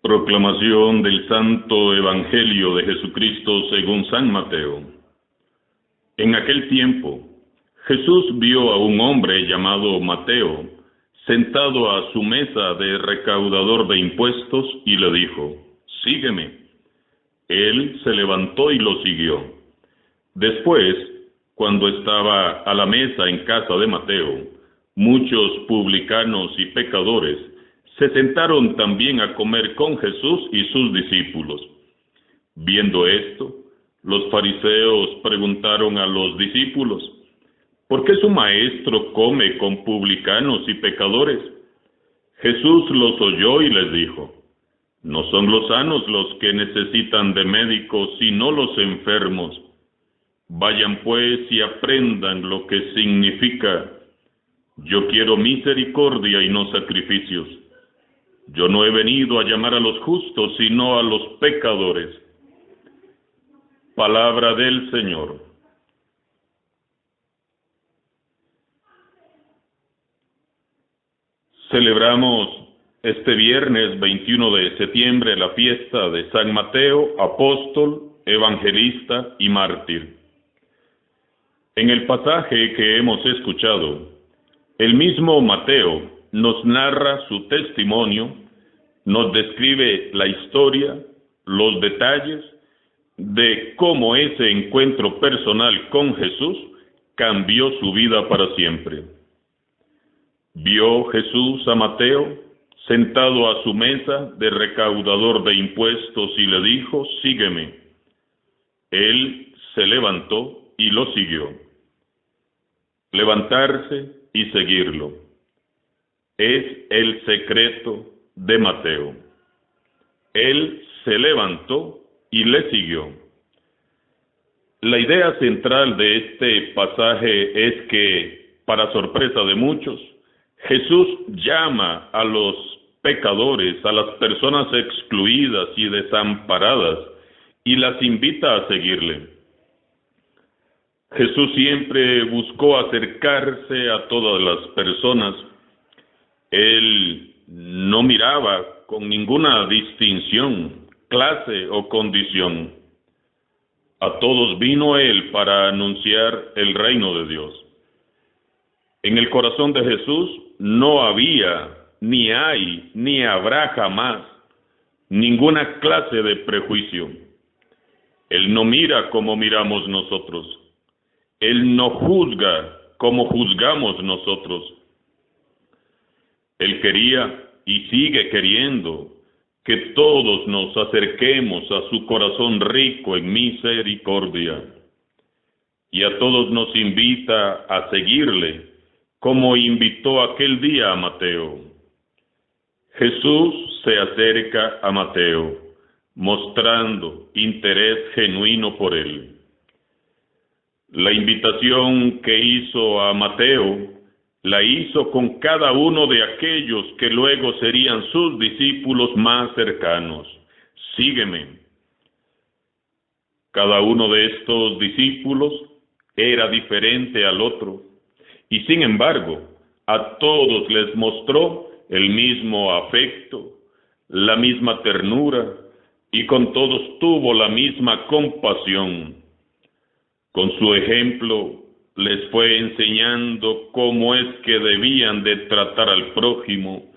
Proclamación del Santo Evangelio de Jesucristo según San Mateo. En aquel tiempo, Jesús vio a un hombre llamado Mateo, sentado a su mesa de recaudador de impuestos, y le dijo: «Sígueme». Él se levantó y lo siguió. Después, cuando estaba a la mesa en casa de Mateo, muchos publicanos y pecadores se sentaron también a comer con Jesús y sus discípulos. Viendo esto, los fariseos preguntaron a los discípulos: ¿por qué su maestro come con publicanos y pecadores? Jesús los oyó y les dijo: no son los sanos los que necesitan de médicos, sino los enfermos. Vayan pues y aprendan lo que significa: yo quiero misericordia y no sacrificios. Yo no he venido a llamar a los justos, sino a los pecadores. Palabra del Señor. Celebramos este viernes 21 de septiembre la fiesta de San Mateo, apóstol, evangelista y mártir. En el pasaje que hemos escuchado, el mismo Mateo nos narra su testimonio, nos describe la historia, los detalles de cómo ese encuentro personal con Jesús cambió su vida para siempre. Vio Jesús a Mateo sentado a su mesa de recaudador de impuestos y le dijo: «Sígueme». Él se levantó y lo siguió. Levantarse y seguirlo es el secreto de Mateo. Él se levantó y le siguió. La idea central de este pasaje es que, para sorpresa de muchos, Jesús llama a los pecadores, a las personas excluidas y desamparadas, y las invita a seguirle. Jesús siempre buscó acercarse a todas las personas. Él no miraba con ninguna distinción, clase o condición. A todos vino Él para anunciar el reino de Dios. En el corazón de Jesús no había, ni hay, ni habrá jamás ninguna clase de prejuicio. Él no mira como miramos nosotros. Él no juzga como juzgamos nosotros. Él quería y sigue queriendo que todos nos acerquemos a su corazón rico en misericordia. Y a todos nos invita a seguirle, como invitó aquel día a Mateo. Jesús se acerca a Mateo, mostrando interés genuino por él. La invitación que hizo a Mateo la hizo con cada uno de aquellos que luego serían sus discípulos más cercanos. Sígueme. Cada uno de estos discípulos era diferente al otro, y sin embargo, a todos les mostró el mismo afecto, la misma ternura, y con todos tuvo la misma compasión. Con su ejemplo les fue enseñando cómo es que debían de tratar al prójimo,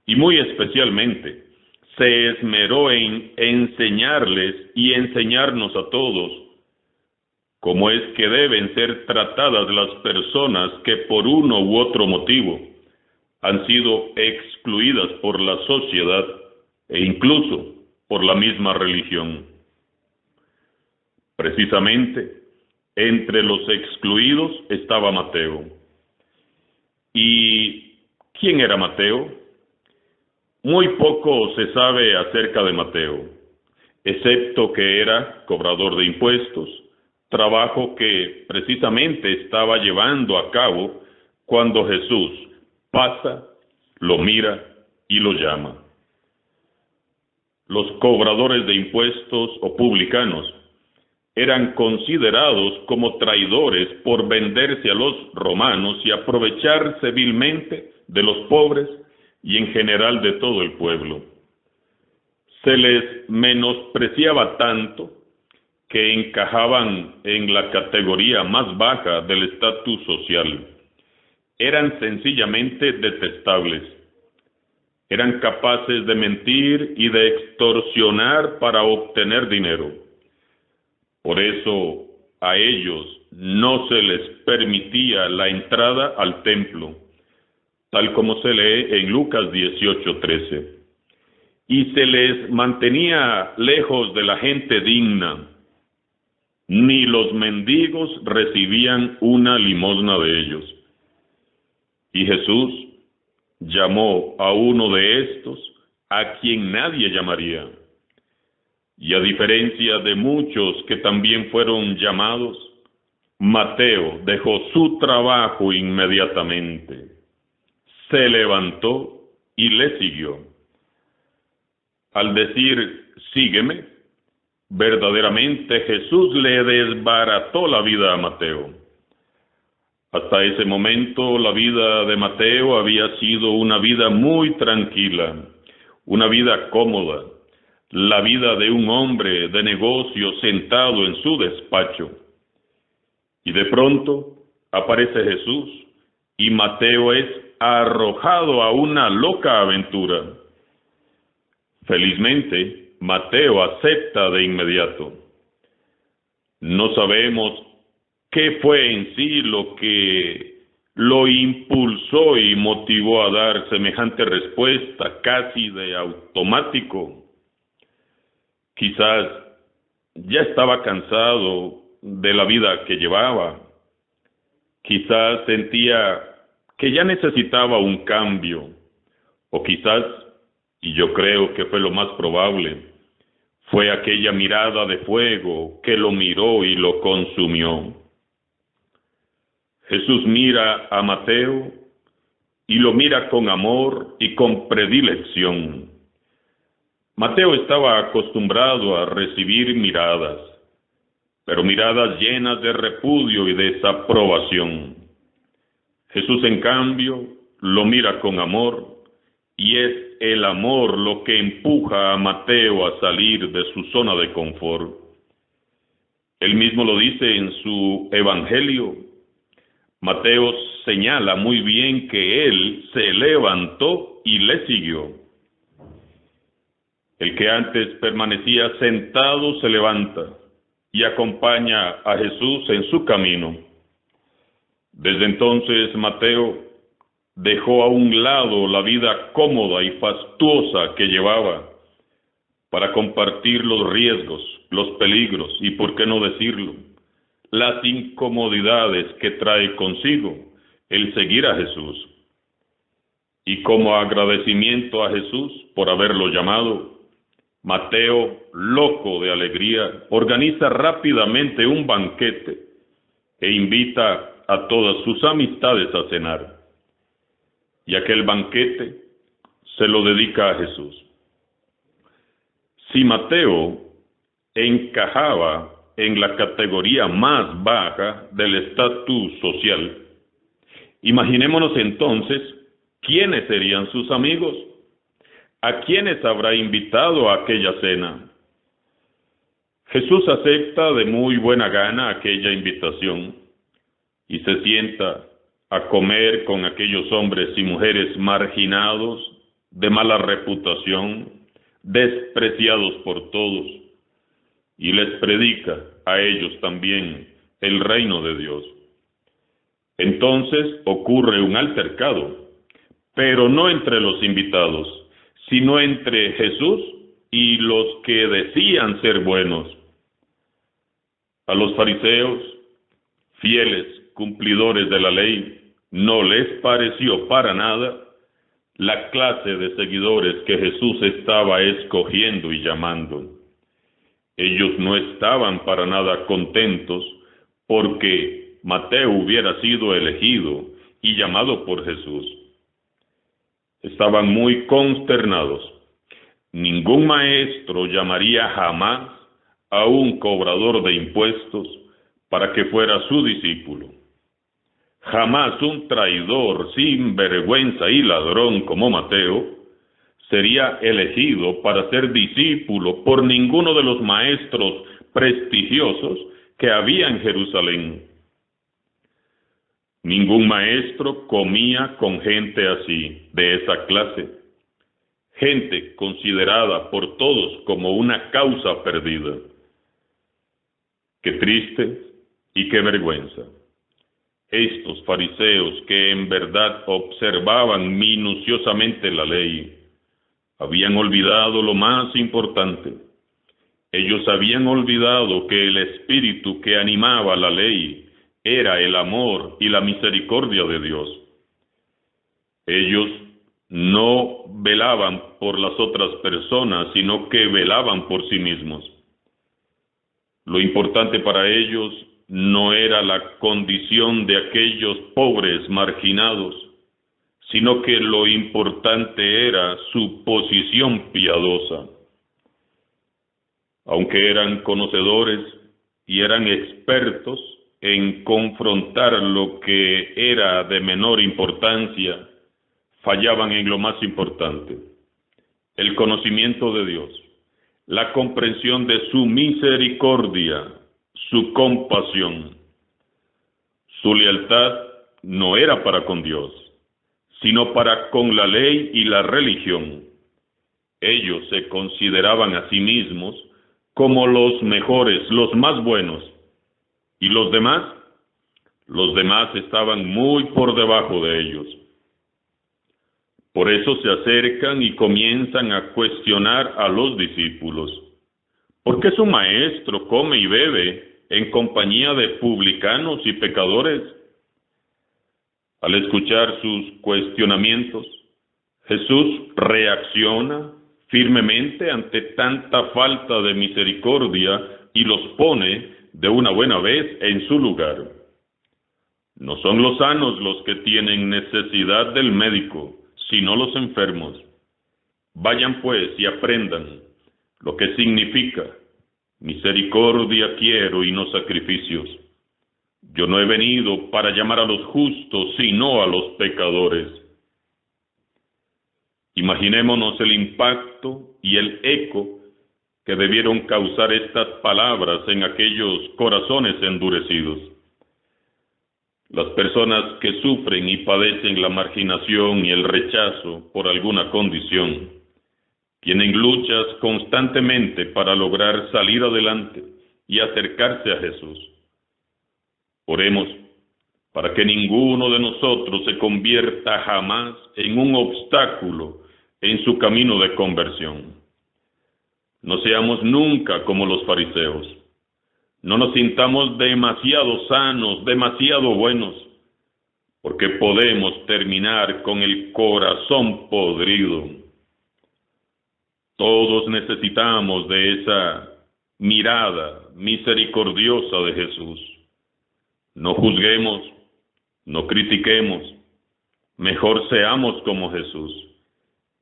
y muy especialmente se esmeró en enseñarles y enseñarnos a todos cómo es que deben ser tratadas las personas que por uno u otro motivo han sido excluidas por la sociedad e incluso por la misma religión. Precisamente, entre los excluidos estaba Mateo. ¿Y quién era Mateo? Muy poco se sabe acerca de Mateo, excepto que era cobrador de impuestos, trabajo que precisamente estaba llevando a cabo cuando Jesús pasa, lo mira y lo llama. Los cobradores de impuestos o publicanos eran considerados como traidores por venderse a los romanos y aprovecharse vilmente de los pobres y en general de todo el pueblo. Se les menospreciaba tanto que encajaban en la categoría más baja del estatus social. Eran sencillamente detestables. Eran capaces de mentir y de extorsionar para obtener dinero. Por eso a ellos no se les permitía la entrada al templo, tal como se lee en Lucas 18:13. Y se les mantenía lejos de la gente digna. Ni los mendigos recibían una limosna de ellos. Y Jesús llamó a uno de estos, a quien nadie llamaría. Y a diferencia de muchos que también fueron llamados, Mateo dejó su trabajo inmediatamente. Se levantó y le siguió. Al decir, sígueme, verdaderamente Jesús le desbarató la vida a Mateo. Hasta ese momento la vida de Mateo había sido una vida muy tranquila, una vida cómoda, la vida de un hombre de negocio sentado en su despacho. Y de pronto aparece Jesús y Mateo es arrojado a una loca aventura. Felizmente, Mateo acepta de inmediato. No sabemos qué fue en sí lo que lo impulsó y motivó a dar semejante respuesta casi de automático. Quizás ya estaba cansado de la vida que llevaba. Quizás sentía que ya necesitaba un cambio. O quizás, y yo creo que fue lo más probable, fue aquella mirada de fuego que lo miró y lo consumió. Jesús mira a Mateo y lo mira con amor y con predilección. Mateo estaba acostumbrado a recibir miradas, pero miradas llenas de repudio y desaprobación. Jesús, en cambio, lo mira con amor, y es el amor lo que empuja a Mateo a salir de su zona de confort. Él mismo lo dice en su evangelio. Mateo señala muy bien que él se levantó y le siguió. El que antes permanecía sentado se levanta y acompaña a Jesús en su camino. Desde entonces Mateo dejó a un lado la vida cómoda y fastuosa que llevaba para compartir los riesgos, los peligros y, por qué no decirlo, las incomodidades que trae consigo el seguir a Jesús. Y como agradecimiento a Jesús por haberlo llamado, Mateo, loco de alegría, organiza rápidamente un banquete e invita a todas sus amistades a cenar. Y aquel banquete se lo dedica a Jesús. Si Mateo encajaba en la categoría más baja del estatus social, imaginémonos entonces quiénes serían sus amigos, a quiénes habrá invitado a aquella cena. Jesús acepta de muy buena gana aquella invitación y se sienta a comer con aquellos hombres y mujeres marginados, de mala reputación, despreciados por todos, y les predica a ellos también el reino de Dios. Entonces ocurre un altercado, pero no entre los invitados, sino entre Jesús y los que decían ser buenos. A los fariseos, fieles cumplidores de la ley, no les pareció para nada la clase de seguidores que Jesús estaba escogiendo y llamando. Ellos no estaban para nada contentos porque Mateo hubiera sido elegido y llamado por Jesús. Estaban muy consternados. Ningún maestro llamaría jamás a un cobrador de impuestos para que fuera su discípulo. Jamás un traidor, sin vergüenza y ladrón como Mateo sería elegido para ser discípulo por ninguno de los maestros prestigiosos que había en Jerusalén. Ningún maestro comía con gente así, de esa clase, gente considerada por todos como una causa perdida. Qué triste y qué vergüenza. Estos fariseos que en verdad observaban minuciosamente la ley, habían olvidado lo más importante. Ellos habían olvidado que el espíritu que animaba la ley era el amor y la misericordia de Dios. Ellos no velaban por las otras personas, sino que velaban por sí mismos. Lo importante para ellos no era la condición de aquellos pobres marginados, sino que lo importante era su posición piadosa. Aunque eran conocedores y eran expertos en confrontar lo que era de menor importancia, fallaban en lo más importante: el conocimiento de Dios, la comprensión de su misericordia, su compasión. Su lealtad no era para con Dios, sino para con la ley y la religión. Ellos se consideraban a sí mismos como los mejores, los más buenos. ¿Y los demás? Los demás estaban muy por debajo de ellos. Por eso se acercan y comienzan a cuestionar a los discípulos. ¿Por qué su maestro come y bebe en compañía de publicanos y pecadores? Al escuchar sus cuestionamientos, Jesús reacciona firmemente ante tanta falta de misericordia y los pone de una buena vez en su lugar. No son los sanos los que tienen necesidad del médico, sino los enfermos. Vayan pues y aprendan lo que significa: misericordia quiero y no sacrificios. Yo no he venido para llamar a los justos, sino a los pecadores. Imaginémonos el impacto y el eco que debieron causar estas palabras en aquellos corazones endurecidos. Las personas que sufren y padecen la marginación y el rechazo por alguna condición tienen luchas constantemente para lograr salir adelante y acercarse a Jesús. Oremos para que ninguno de nosotros se convierta jamás en un obstáculo en su camino de conversión. No seamos nunca como los fariseos. No nos sintamos demasiado sanos, demasiado buenos, porque podemos terminar con el corazón podrido. Todos necesitamos de esa mirada misericordiosa de Jesús. No juzguemos, no critiquemos, mejor seamos como Jesús.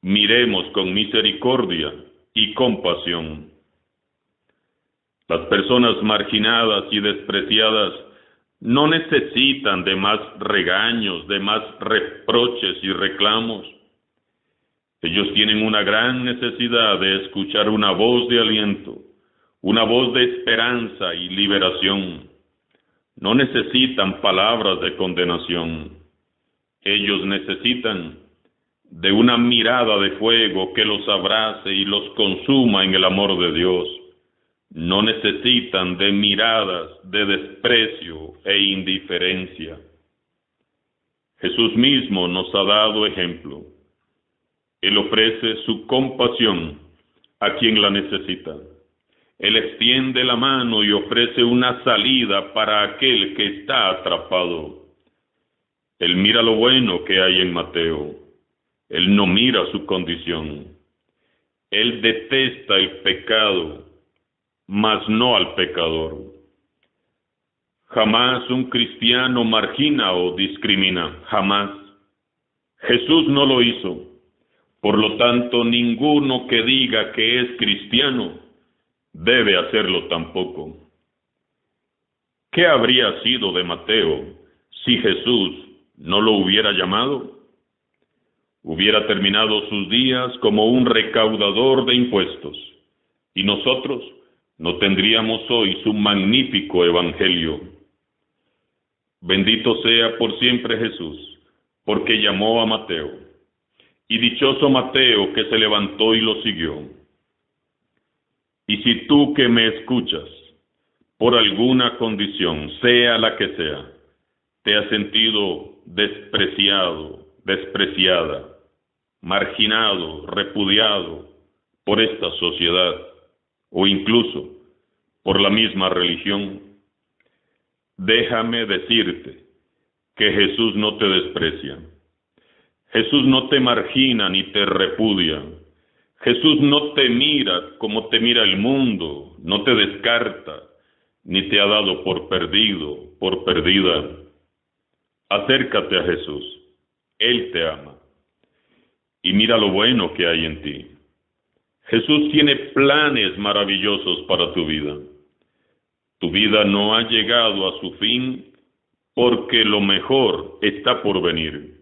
Miremos con misericordia y compasión. Las personas marginadas y despreciadas no necesitan de más regaños, de más reproches y reclamos. Ellos tienen una gran necesidad de escuchar una voz de aliento, una voz de esperanza y liberación. No necesitan palabras de condenación. Ellos necesitan de una mirada de fuego que los abrace y los consuma en el amor de Dios. No necesitan de miradas de desprecio e indiferencia. Jesús mismo nos ha dado ejemplo. Él ofrece su compasión a quien la necesita. Él extiende la mano y ofrece una salida para aquel que está atrapado. Él mira lo bueno que hay en Mateo. Él no mira su condición. Él detesta el pecado, mas no al pecador. Jamás un cristiano margina o discrimina, jamás. Jesús no lo hizo. Por lo tanto, ninguno que diga que es cristiano debe hacerlo tampoco. ¿Qué habría sido de Mateo si Jesús no lo hubiera llamado? hubiera terminado sus días como un recaudador de impuestos, y nosotros no tendríamos hoy su magnífico evangelio. Bendito sea por siempre Jesús, porque llamó a Mateo, y dichoso Mateo que se levantó y lo siguió. Y si tú que me escuchas, por alguna condición, sea la que sea, te has sentido despreciado, despreciada, marginado, repudiado por esta sociedad, o incluso por la misma religión, déjame decirte que Jesús no te desprecia. Jesús no te margina ni te repudia. Jesús no te mira como te mira el mundo, no te descarta, ni te ha dado por perdido, por perdida. Acércate a Jesús, Él te ama. Y mira lo bueno que hay en ti. Jesús tiene planes maravillosos para tu vida. Tu vida no ha llegado a su fin porque lo mejor está por venir.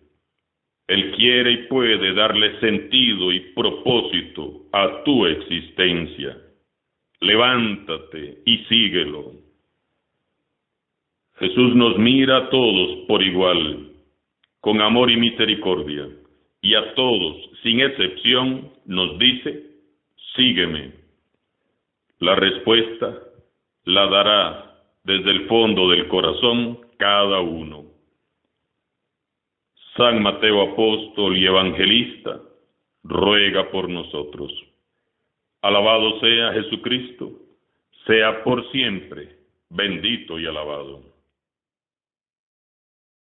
Él quiere y puede darle sentido y propósito a tu existencia. Levántate y síguelo. Jesús nos mira a todos por igual, con amor y misericordia, y a todos, sin excepción, nos dice: sígueme. La respuesta la dará desde el fondo del corazón cada uno. San Mateo, apóstol y evangelista, ruega por nosotros. Alabado sea Jesucristo, sea por siempre bendito y alabado.